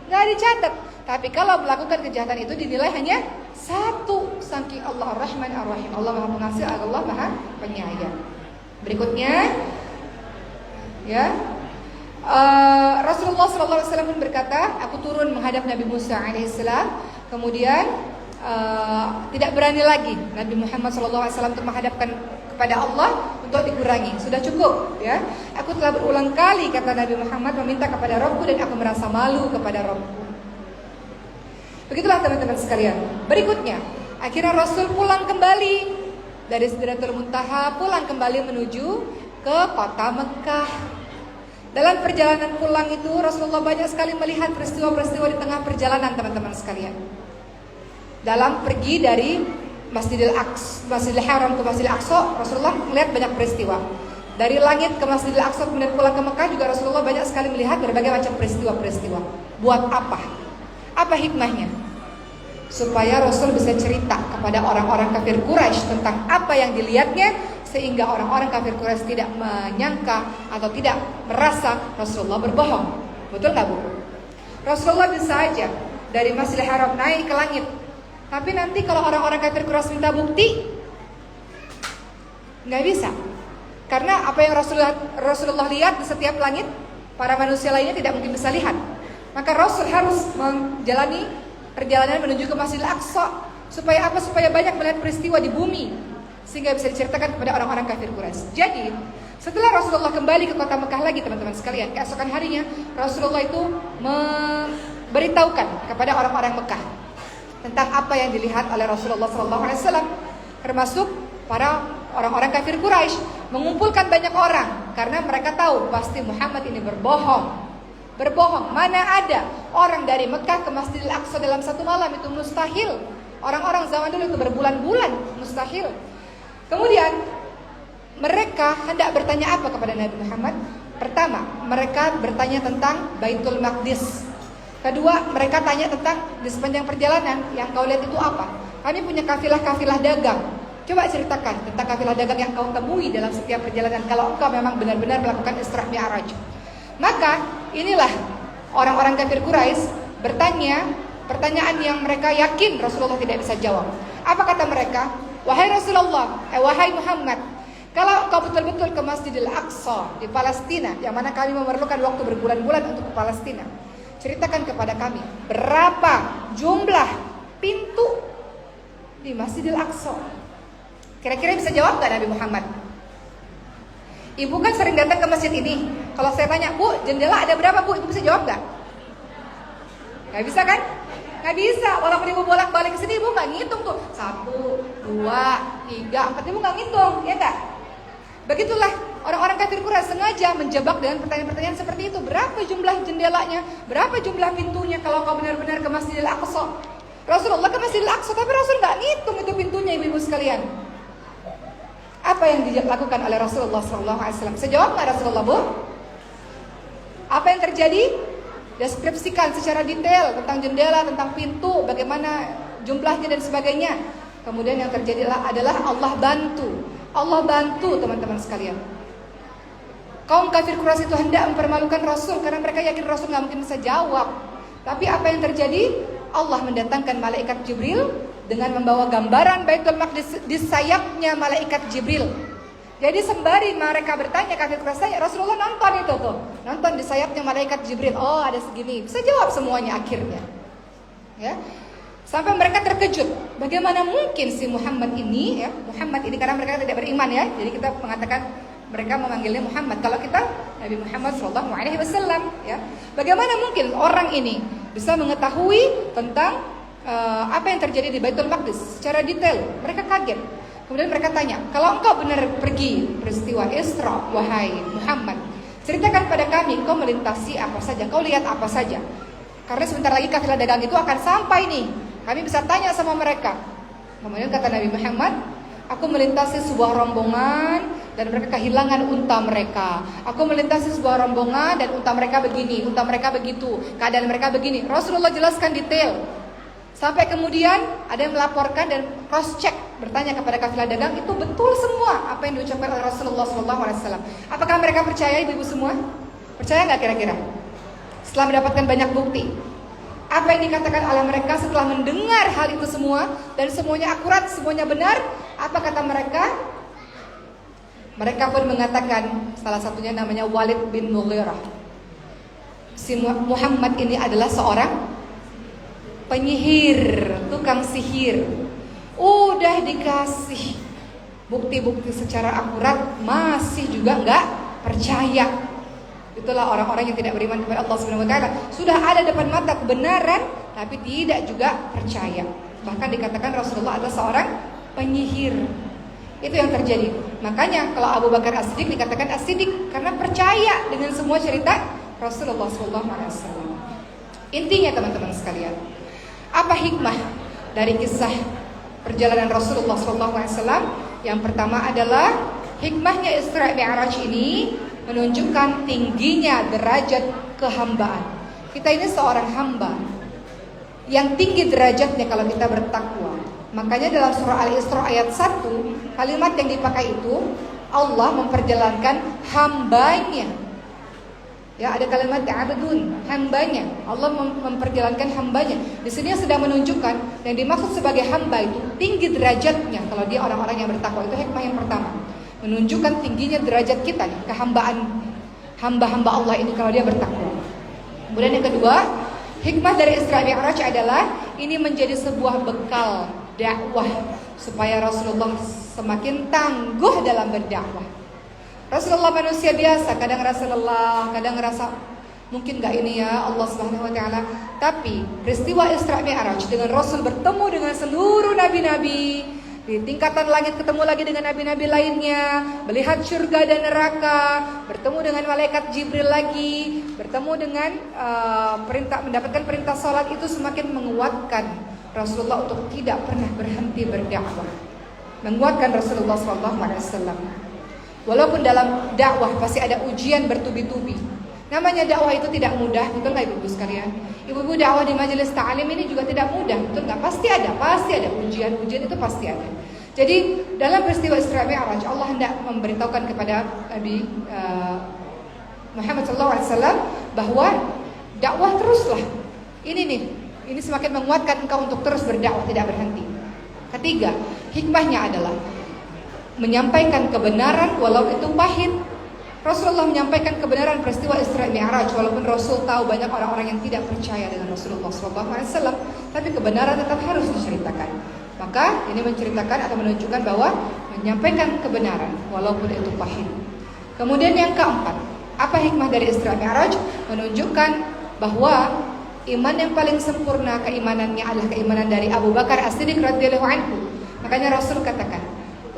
gak dicatat. Tapi kalau melakukan kejahatan itu dinilai hanya 1, saking Allah Ar-Rahman Ar-Rahim. Allah Maha Pengasih, Allah Maha Penyayang. Berikutnya, ya, Rasulullah SAW pun berkata, aku turun menghadap Nabi Musa alaihissalam. Kemudian tidak berani lagi Nabi Muhammad SAW untuk menghadapkan kepada Allah untuk dikurangi. Sudah cukup, ya. Aku telah berulang kali, kata Nabi Muhammad, meminta kepada Rabbku, dan aku merasa malu kepada Rabbku. Begitulah teman-teman sekalian. Berikutnya, akhirnya Rasul pulang kembali dari Sidratul Muntaha, pulang kembali menuju ke kota Mekah. Dalam perjalanan pulang itu, Rasulullah banyak sekali melihat peristiwa-peristiwa di tengah perjalanan, teman-teman sekalian. Dalam pergi dari Masjidil Haram ke Masjidil Aqsa, Rasulullah melihat banyak peristiwa. Dari langit ke Masjidil Aqsa kemudian pulang ke Mekah juga Rasulullah banyak sekali melihat berbagai macam peristiwa-peristiwa. Buat apa? Apa hikmahnya? supaya Rasul bisa cerita kepada orang-orang kafir Quraisy tentang apa yang dilihatnya, sehingga orang-orang kafir Quraisy tidak menyangka atau tidak merasa Rasulullah berbohong. Betul nggak Bu? Rasulullah bisa aja dari Masjidil Haram naik ke langit, tapi nanti kalau orang-orang kafir Quraisy minta bukti, nggak bisa. Karena apa yang Rasulullah lihat di setiap langit, para manusia lainnya tidak mungkin bisa lihat. Maka Rasul harus menjalani perjalanan menuju ke Masjidil Aqsa. Supaya apa? Supaya banyak melihat peristiwa di bumi, sehingga bisa diceritakan kepada orang-orang kafir Quraisy. Jadi setelah Rasulullah kembali ke kota Mekah lagi, teman-teman sekalian, keesokan harinya Rasulullah itu memberitahukan kepada orang-orang Mekah tentang apa yang dilihat oleh Rasulullah SAW, termasuk para orang-orang kafir Quraisy mengumpulkan banyak orang karena mereka tahu pasti Muhammad ini berbohong. Mana ada orang dari Mekah ke Masjidil Aqsa dalam satu malam, itu mustahil. Orang-orang zaman dulu itu berbulan-bulan, mustahil. Kemudian mereka hendak bertanya apa kepada Nabi Muhammad? Pertama, mereka bertanya tentang Baitul Maqdis. Kedua, mereka tanya tentang di sepanjang perjalanan yang kau lihat itu apa? Kami punya kafilah-kafilah dagang. Coba ceritakan tentang kafilah dagang yang kau temui dalam setiap perjalanan, kalau engkau memang benar-benar melakukan Isra Mi'raj. Maka inilah orang-orang kafir Quraisy bertanya pertanyaan yang mereka yakin Rasulullah tidak bisa jawab. Apa kata mereka? Wahai Rasulullah, wahai Muhammad, kalau engkau betul-betul ke Masjidil Aqsa di Palestina, yang mana kami memerlukan waktu berbulan-bulan untuk ke Palestina, ceritakan kepada kami berapa jumlah pintu di Masjidil Aqsa. Kira-kira bisa jawab gak Nabi Muhammad? Ibu kan sering datang ke masjid ini. Kalau saya tanya, Bu, jendela ada berapa Bu? Ibu bisa jawab gak? Gak bisa kan? Gak bisa. Walaupun ibu bolak-balik ke sini, ibu gak ngitung tuh 1, 2, 3, 4. Ibu gak ngitung, ya gak? Begitulah orang-orang kafir Quraisy sengaja menjebak dengan pertanyaan-pertanyaan seperti itu. Berapa jumlah jendelanya? Berapa jumlah pintunya kalau kau benar-benar ke Masjidil Aqsa? Rasulullah ke Masjidil Aqsa, tapi Rasul gak ngitung itu pintunya, ibu-ibu sekalian. Apa yang dilakukan oleh Rasulullah SAW? Bisa jawab nggak Rasulullah, Bu? Apa yang terjadi? Deskripsikan secara detail tentang jendela, tentang pintu, bagaimana jumlahnya dan sebagainya. Kemudian yang terjadi adalah Allah bantu teman-teman sekalian. Kaum kafir Quraisy itu hendak mempermalukan Rasul karena mereka yakin Rasul nggak mungkin bisa jawab. Tapi apa yang terjadi? Allah mendatangkan malaikat Jibril dengan membawa gambaran Baitul Maqdis di sayapnya malaikat Jibril. Jadi sembari mereka bertanya, kafir Quraisy, Rasulullah nonton itu tuh, nonton di sayapnya malaikat Jibril. Oh, ada segini, bisa jawab semuanya akhirnya. Ya, sampai mereka terkejut. Bagaimana mungkin si Muhammad ini, ya, Muhammad ini karena mereka tidak beriman ya. Jadi kita mengatakan mereka memanggilnya Muhammad. Kalau kita Nabi Muhammad SAW, ya. Bagaimana mungkin orang ini bisa mengetahui tentang apa yang terjadi di Baitul Maqdis secara detail? Mereka kaget. Kemudian mereka tanya, kalau engkau benar pergi peristiwa Isra, wahai Muhammad, ceritakan pada kami, kau melintasi apa saja, kau lihat apa saja. Karena sebentar lagi kafilah dagang itu akan sampai nih. Kami bisa tanya sama mereka. Kemudian kata Nabi Muhammad, aku melintasi sebuah rombongan dan mereka kehilangan unta mereka. Aku melintasi sebuah rombongan dan unta mereka begini, unta mereka begitu, keadaan mereka begini. Rasulullah jelaskan detail. Sampai kemudian ada yang melaporkan dan cross check, bertanya kepada kafilah dagang, itu betul semua apa yang diucapkan oleh Rasulullah SAW. Apakah mereka percaya, ibu-ibu semua? Percaya nggak kira-kira? Setelah mendapatkan banyak bukti, apa yang dikatakan oleh mereka setelah mendengar hal itu semua dan semuanya akurat, semuanya benar, apa kata mereka? Mereka pun mengatakan, salah satunya namanya Walid bin Mughirah, si Muhammad ini adalah seorang penyihir, tukang sihir. Udah dikasih bukti-bukti secara akurat, masih juga nggak percaya. Itulah orang-orang yang tidak beriman kepada Allah Subhanahu wa taala. Sudah ada depan mata kebenaran, tapi tidak juga percaya. Bahkan dikatakan Rasulullah adalah seorang penyihir. Itu yang terjadi. Makanya kalau Abu Bakar As-Siddiq dikatakan As-Siddiq karena percaya dengan semua cerita Rasulullah SAW. Intinya teman-teman sekalian, apa hikmah dari kisah perjalanan Rasulullah SAW? Yang pertama adalah hikmahnya Isra Mi'raj ini menunjukkan tingginya derajat kehambaan. Kita ini seorang hamba yang tinggi derajatnya kalau kita bertakwa. Makanya dalam surah Al-Isra ayat 1, kalimat yang dipakai itu Allah memperjalankan hambanya. Ya, ada kalimat abdun, hambanya. Allah memperjalankan hambanya. Di sini sedang menunjukkan yang dimaksud sebagai hamba itu tinggi derajatnya kalau dia orang-orang yang bertakwa. Itu hikmah yang pertama. Menunjukkan tingginya derajat kita nih, kehambaan hamba-hamba Allah ini kalau dia bertakwa. Kemudian yang kedua, hikmah dari Isra Mi'raj adalah ini menjadi sebuah bekal dakwah supaya Rasulullah semakin tangguh dalam berdakwah. Rasulullah manusia biasa, kadang rasa lelah, kadang rasa mungkin gak ini ya Allah Subhanahu wa taala. Tapi peristiwa Isra Mi'raj dengan Rasul bertemu dengan seluruh nabi-nabi, di tingkatan langit ketemu lagi dengan nabi-nabi lainnya, melihat surga dan neraka, bertemu dengan malaikat Jibril lagi, bertemu dengan mendapatkan perintah salat, itu semakin menguatkan Rasulullah untuk tidak pernah berhenti berdakwah. Menguatkan Rasulullah SAW. Walaupun dalam dakwah pasti ada ujian bertubi-tubi. Namanya dakwah itu tidak mudah, betul nggak ibu-ibu sekalian? Ibu-ibu dakwah di majelis ta'lim ini juga tidak mudah, betul nggak? Pasti ada ujian itu pasti ada. Jadi dalam peristiwa Isra Mi'raj Allah hendak memberitahukan kepada Nabi Muhammad SAW bahwa dakwah teruslah. Ini semakin menguatkan engkau untuk terus berdakwah, tidak berhenti. Ketiga, hikmahnya adalah menyampaikan kebenaran walau itu pahit. Rasulullah menyampaikan kebenaran peristiwa Isra Mi'raj walaupun Rasul tahu banyak orang-orang yang tidak percaya dengan Rasulullah SAW, tapi kebenaran tetap harus diceritakan. Maka ini menceritakan atau menunjukkan bahwa menyampaikan kebenaran walaupun itu pahit. Kemudian yang keempat, apa hikmah dari Isra Mi'raj? Menunjukkan bahwa iman yang paling sempurna keimanannya adalah keimanan dari Abu Bakar As-Siddiq radhiyallahu anhu. Makanya Rasul katakan,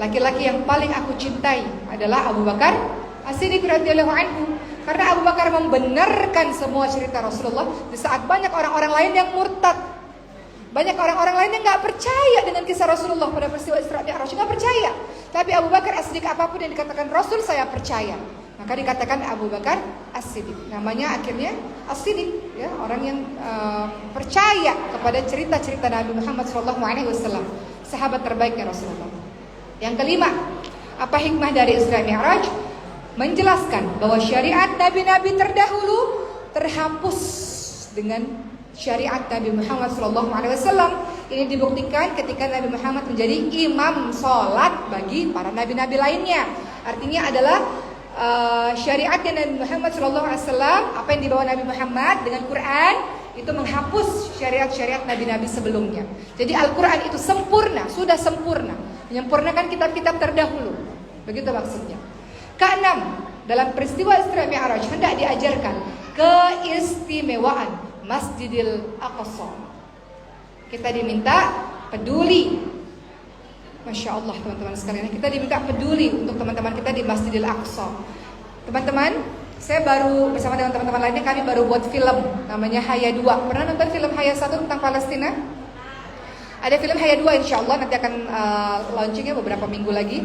laki-laki yang paling aku cintai adalah Abu Bakar As-Siddiq radhiyallahu anhu. Karena Abu Bakar membenarkan semua cerita Rasulullah di saat banyak orang-orang lain yang murtad. Banyak orang-orang lain yang gak percaya dengan kisah Rasulullah pada peristiwa Isra Mi'raj, gak percaya. Tapi Abu Bakar As-Siddiq apapun yang dikatakan Rasul saya percaya. Maka dikatakan Abu Bakar As-Siddiq. Namanya akhirnya As-Siddiq, ya, orang yang percaya kepada cerita-cerita Nabi Muhammad SAW, sahabat terbaiknya Rasulullah. Yang kelima, apa hikmah dari Isra Mi'raj? Menjelaskan bahwa syariat nabi-nabi terdahulu terhapus dengan syariat Nabi Muhammad SAW. Ini dibuktikan ketika Nabi Muhammad menjadi imam sholat bagi para nabi-nabi lainnya. Artinya adalah syariatnya Nabi Muhammad SAW, apa yang dibawa Nabi Muhammad dengan Quran, itu menghapus syariat-syariat nabi-nabi sebelumnya. Jadi Al-Quran itu sempurna, sudah sempurna, menyempurnakan kitab-kitab terdahulu. Begitu maksudnya. Keenam, dalam peristiwa Isra Mi'raj hendak diajarkan keistimewaan Masjidil Aqsa. Kita diminta peduli. Masya Allah teman-teman sekalian, kita diminta peduli untuk teman-teman kita di Masjidil Aqsa. Teman-teman, saya baru bersama dengan teman-teman lainnya, kami baru buat film namanya Haya 2. Pernah nonton film Haya 1 tentang Palestina? Ada film Haya 2 insya Allah nanti akan launchingnya beberapa minggu lagi.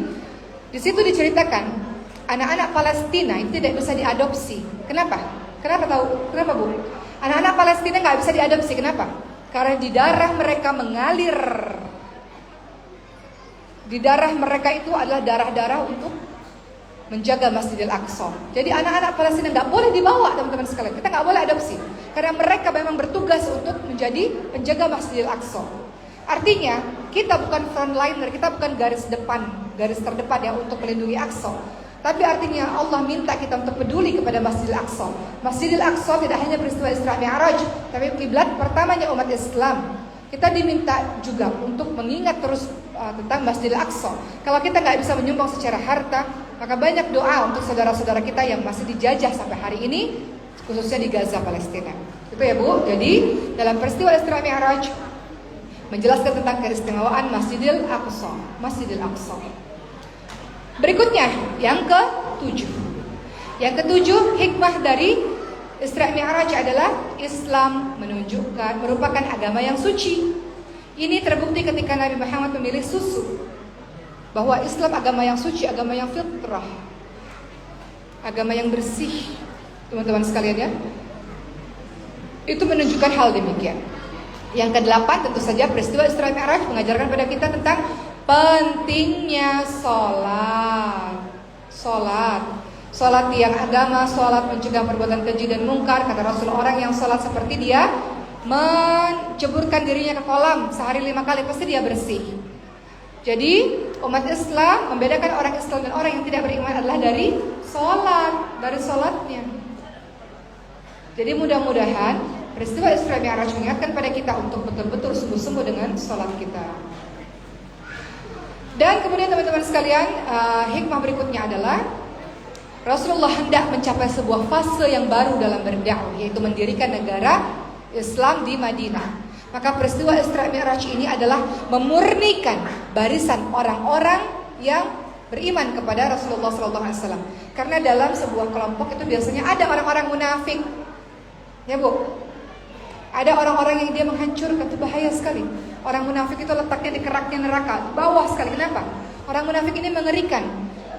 Di situ diceritakan anak-anak Palestina itu tidak bisa diadopsi. Kenapa? Kenapa Bu? Anak-anak Palestina nggak bisa diadopsi. Kenapa? Karena di darah mereka mengalir. Di darah mereka itu adalah darah-darah untuk menjaga Masjidil Aqsa. Jadi anak-anak Palestina nggak boleh dibawa, teman-teman sekalian. Kita nggak boleh adopsi karena mereka memang bertugas untuk menjadi penjaga Masjidil Aqsa. Artinya kita bukan frontliner, kita bukan garis terdepan ya untuk melindungi Aqsa. Tapi artinya Allah minta kita untuk peduli kepada Masjidil Aqsa. Masjidil Aqsa tidak hanya peristiwa Isra Mi'raj, tapi kiblat pertamanya umat Islam. Kita diminta juga untuk mengingat terus tentang Masjidil Aqsa. Kalau kita nggak bisa menyumbang secara harta, maka banyak doa untuk saudara-saudara kita yang masih dijajah sampai hari ini, khususnya di Gaza, Palestina. Itu ya Bu. Jadi dalam peristiwa Isra Mi'raj menjelaskan tentang keistimewaan Masjidil Aqsa. Masjidil Aqsa. Berikutnya yang ke-7. Yang ke-7, hikmah dari Isra Mi'raj adalah Islam merupakan agama yang suci. Ini terbukti ketika Nabi Muhammad memilih susu. Bahwa Islam agama yang suci, agama yang fitrah, agama yang bersih. Teman-teman sekalian ya, itu menunjukkan hal demikian. Yang kedelapan tentu saja peristiwa Isra Mi'raj mengajarkan pada kita tentang pentingnya Salat tiang agama, salat mencegah perbuatan keji dan mungkar. Kata Rasul, orang yang salat seperti dia menceburkan dirinya ke kolam sehari 5 kali, pasti dia bersih. Jadi umat Islam membedakan orang Islam dan orang yang tidak beriman adalah dari salatnya. Jadi mudah-mudahan peristiwa Isra Mi'raj mengingatkan pada kita untuk betul-betul sungguh-sungguh dengan salat kita. Dan kemudian teman-teman sekalian, hikmah berikutnya adalah Rasulullah hendak mencapai sebuah fase yang baru dalam berdakwah, yaitu mendirikan negara Islam di Madinah. Maka peristiwa Isra Mi'raj ini adalah memurnikan barisan orang-orang yang beriman kepada Rasulullah SAW. Karena dalam sebuah kelompok itu biasanya ada orang-orang munafik, ya Bu. Ada orang-orang yang dia menghancurkan, itu bahaya sekali. Orang munafik itu letaknya di keraknya neraka, bawah sekali. Kenapa? Orang munafik ini mengerikan.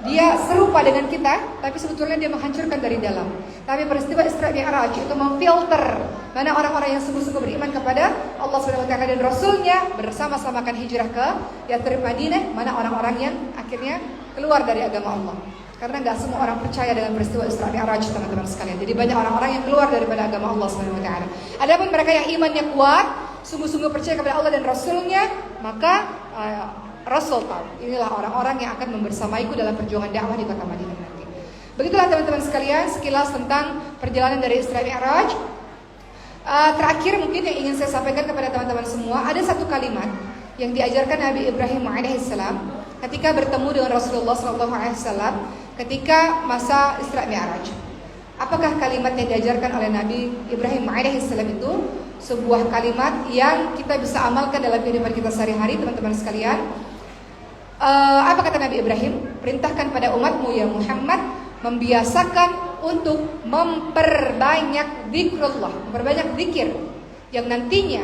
Dia serupa dengan kita, tapi sebetulnya dia menghancurkan dari dalam. Tapi peristiwa Isra Mi'raj itu memfilter mana orang-orang yang sungguh-sungguh beriman kepada Allah SWT dan Rasulnya, bersama-sama akan hijrah ke Yathrib Madinah, mana orang-orang yang akhirnya keluar dari agama Allah. Karena nggak semua orang percaya dengan peristiwa Isra Mi'raj, teman-teman sekalian. Jadi banyak orang-orang yang keluar daripada agama Allah SWT. Adapun mereka yang imannya kuat, sungguh-sungguh percaya kepada Allah dan Rasulnya, maka Rasul tahu, inilah orang-orang yang akan membersamaiku dalam perjuangan dakwah di kota Madinah nanti. Begitulah teman-teman sekalian sekilas tentang perjalanan dari Isra Mi'raj. Terakhir mungkin yang ingin saya sampaikan kepada teman-teman semua, ada satu kalimat yang diajarkan Nabi Ibrahim alaihissalam ketika bertemu dengan Rasulullah SAW ketika masa Isra Mi'raj. Apakah kalimat yang diajarkan oleh Nabi Ibrahim alaihissalam itu? Sebuah kalimat yang kita bisa amalkan dalam kehidupan kita sehari-hari, teman-teman sekalian. Apa kata Nabi Ibrahim? Perintahkan pada umatmu ya Muhammad membiasakan untuk memperbanyak zikrullah, memperbanyak zikir yang nantinya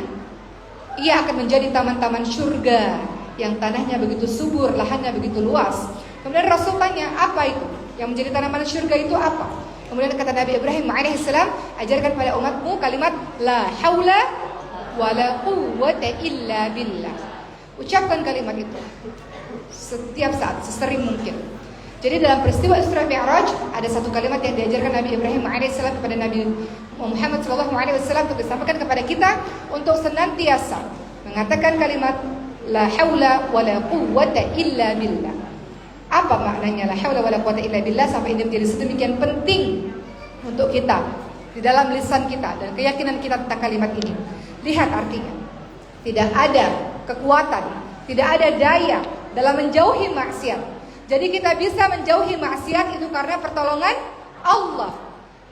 ia akan menjadi taman-taman surga yang tanahnya begitu subur, lahannya begitu luas. Kemudian Rasul tanya, apa itu? Yang menjadi tanaman surga itu apa? Kemudian kata Nabi Ibrahim alaihissalam, ajarkan pada umatmu kalimat la haula wala quwwata illa billah. Ucapkan kalimat itu setiap saat, sesering mungkin. Jadi dalam peristiwa Isra Mi'raj ada satu kalimat yang diajarkan Nabi Ibrahim alaihissalam kepada Nabi Muhammad SAW untuk disampaikan kepada kita untuk senantiasa mengatakan kalimat la haula wala quwwata illa billah. Apa maknanya la haula wala quwwata illa billah sampai ini menjadi sedemikian penting untuk kita di dalam lisan kita dan keyakinan kita tentang kalimat ini? Lihat artinya. Tidak ada kekuatan, tidak ada daya dalam menjauhi maksiat. Jadi kita bisa menjauhi maksiat itu karena pertolongan Allah.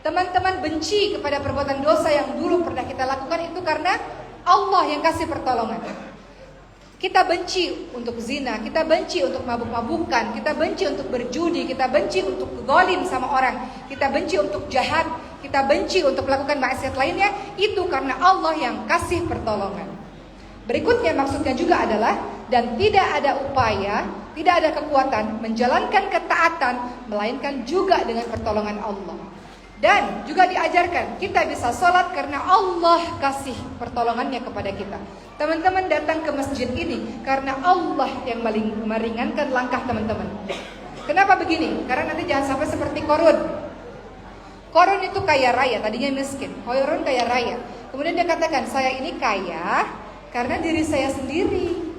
Teman-teman benci kepada perbuatan dosa yang dulu pernah kita lakukan itu karena Allah yang kasih pertolongan. Kita benci untuk zina, kita benci untuk mabuk-mabukan, kita benci untuk berjudi, kita benci untuk zalim sama orang, kita benci untuk jahat, kita benci untuk melakukan maksiat lainnya, itu karena Allah yang kasih pertolongan. Berikutnya maksudnya juga adalah dan tidak ada upaya, tidak ada kekuatan menjalankan ketaatan melainkan juga dengan pertolongan Allah. Dan juga diajarkan kita bisa sholat karena Allah kasih pertolongannya kepada kita. Teman-teman datang ke masjid ini karena Allah yang meringankan langkah teman-teman. Kenapa begini? Karena nanti jangan sampai seperti Korun. Korun itu kaya raya, tadinya miskin. Korun kaya raya. Kemudian dia katakan, saya ini kaya karena diri saya sendiri.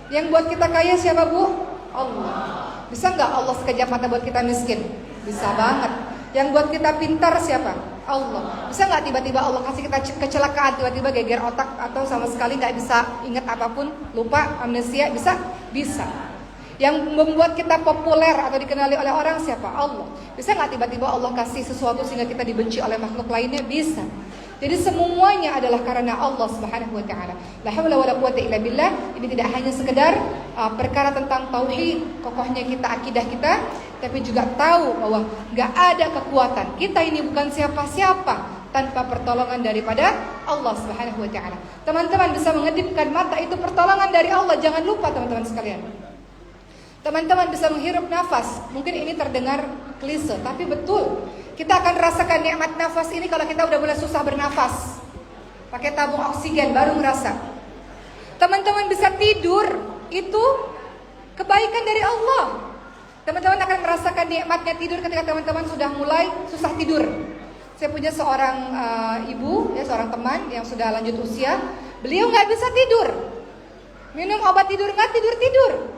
Yang buat kita kaya siapa Bu? Allah. Bisa nggak Allah sekejap mata buat kita miskin? Bisa banget. Yang buat kita pintar siapa? Allah. Bisa nggak tiba-tiba Allah kasih kita kecelakaan, tiba-tiba geger otak atau sama sekali nggak bisa ingat apapun, lupa, amnesia? Bisa? Bisa. Yang membuat kita populer atau dikenali oleh orang siapa? Allah. Bisa nggak tiba-tiba Allah kasih sesuatu sehingga kita dibenci oleh makhluk lainnya? Bisa. Jadi semuanya adalah karena Allah Subhanahu wa taala. La haula wala quwwata illa billah. Ini tidak hanya sekedar perkara tentang tauhid, kokohnya kita, akidah kita, tapi juga tahu bahwa enggak ada kekuatan. Kita ini bukan siapa-siapa tanpa pertolongan daripada Allah Subhanahu wa taala. Teman-teman bisa mengedipkan mata, itu pertolongan dari Allah. Jangan lupa teman-teman sekalian. Teman-teman bisa menghirup nafas. Mungkin ini terdengar klise, tapi betul. Kita akan rasakan nikmat nafas ini kalau kita udah mulai susah bernafas. pakai tabung oksigen baru ngerasa. Teman-teman bisa tidur, itu kebaikan dari Allah. Teman-teman akan merasakan nikmatnya tidur ketika teman-teman sudah mulai susah tidur. Saya punya seorang ibu, ya, seorang teman yang sudah lanjut usia. Beliau nggak bisa tidur, minum obat tidur nggak tidur.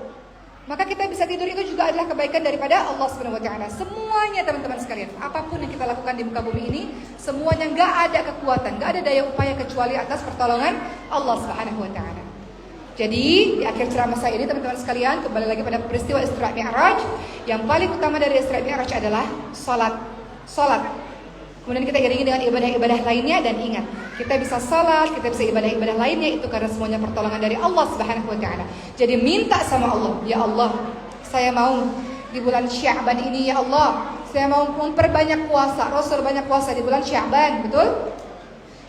Maka kita bisa tidur itu juga adalah kebaikan daripada Allah Subhanahu Wa Taala. Semuanya teman-teman sekalian, apapun yang kita lakukan di muka bumi ini, semuanya nggak ada kekuatan, nggak ada daya upaya kecuali atas pertolongan Allah Subhanahu Wa Taala. Jadi di akhir ceramah saya ini teman-teman sekalian, kembali lagi pada peristiwa Isra Mi'raj. Yang paling utama dari Isra Mi'raj adalah salat. Kemudian kita iringi dengan ibadah-ibadah lainnya, dan ingat, kita bisa salat, kita bisa ibadah-ibadah lainnya itu karena semuanya pertolongan dari Allah Subhanahu Wa Taala. Jadi minta sama Allah, ya Allah, saya mau di bulan Sya'ban ini, ya Allah, saya mau memperbanyak puasa. Rasul banyak puasa di bulan Sya'ban, betul?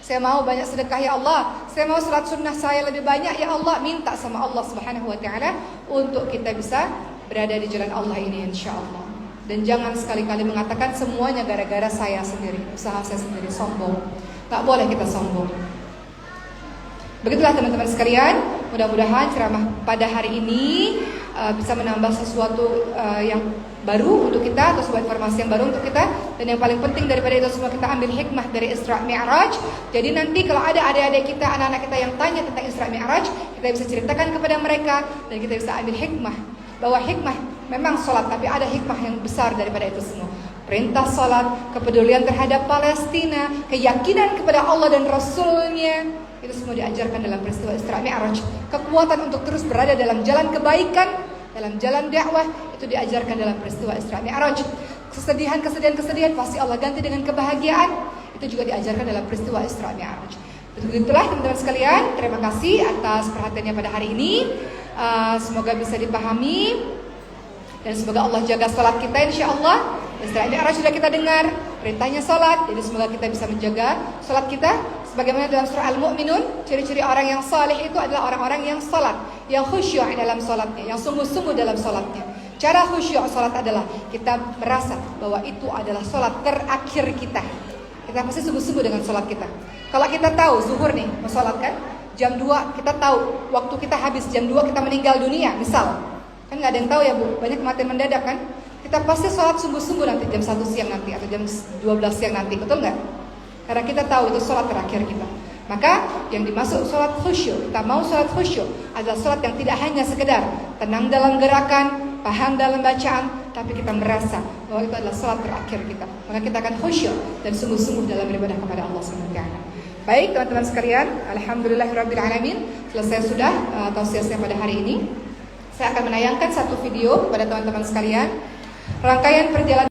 Saya mau banyak sedekah, ya Allah. Saya mau salat sunnah saya lebih banyak, ya Allah. Minta sama Allah Subhanahu Wa Taala untuk kita bisa berada di jalan Allah ini, insya Allah. Dan jangan sekali-kali mengatakan semuanya gara-gara saya sendiri, usaha saya sendiri, sombong. Tak boleh kita sombong. Begitulah teman-teman sekalian, mudah-mudahan ceramah pada hari ini bisa menambah sesuatu yang baru untuk kita, atau sebuah informasi yang baru untuk kita. Dan yang paling penting daripada itu semua, kita ambil hikmah dari Isra Mi'raj. Jadi nanti kalau ada adik-adik kita, anak-anak kita yang tanya tentang Isra Mi'raj, kita bisa ceritakan kepada mereka, dan kita bisa ambil hikmah bahwa hikmah memang sholat, tapi ada hikmah yang besar daripada itu semua. Perintah sholat, kepedulian terhadap Palestina, keyakinan kepada Allah dan Rasulnya, itu semua diajarkan dalam peristiwa Isra Mi'raj. Kekuatan untuk terus berada dalam jalan kebaikan, dalam jalan dakwah, itu diajarkan dalam peristiwa Isra Mi'raj. Kesedihan pasti Allah ganti dengan kebahagiaan, itu juga diajarkan dalam peristiwa Isra Mi'raj. Begitulah teman-teman sekalian, terima kasih atas perhatiannya pada hari ini. Semoga bisa dipahami, dan semoga Allah jaga salat kita, insya Allah. Isra Mi'raj sudah kita dengar perintahnya salat, jadi semoga kita bisa menjaga salat kita. Sebagaimana dalam surah Al-Mu'minun, ciri-ciri orang yang saleh itu adalah orang-orang yang salat, yang khusyuk dalam salatnya, yang sungguh-sungguh dalam salatnya. Cara khusyuk salat adalah kita merasa bahwa itu adalah salat terakhir kita. Kita pasti sungguh-sungguh dengan salat kita. Kalau kita tahu zuhur nih, mau salat kan, jam 2 kita tahu waktu kita habis, jam 2 kita meninggal dunia, misal. Kan nggak ada yang tahu ya Bu, banyak kematian mendadak kan. Kita pasti sholat sungguh-sungguh nanti jam 1 siang nanti, atau jam 12 siang nanti, betul nggak? Karena kita tahu itu sholat terakhir kita. Maka yang dimaksud sholat khusyuk, kita mau sholat khusyuk adalah sholat yang tidak hanya sekedar tenang dalam gerakan, paham dalam bacaan, tapi kita merasa bahwa itu adalah sholat terakhir kita. Maka kita akan khusyuk dan sungguh-sungguh dalam beribadah kepada Allah SWT. Baik teman-teman sekalian, alhamdulillahirrabbilalamin. Selesai sudah tausiah saya pada hari ini. Saya akan menayangkan satu video kepada teman-teman sekalian, rangkaian perjalanan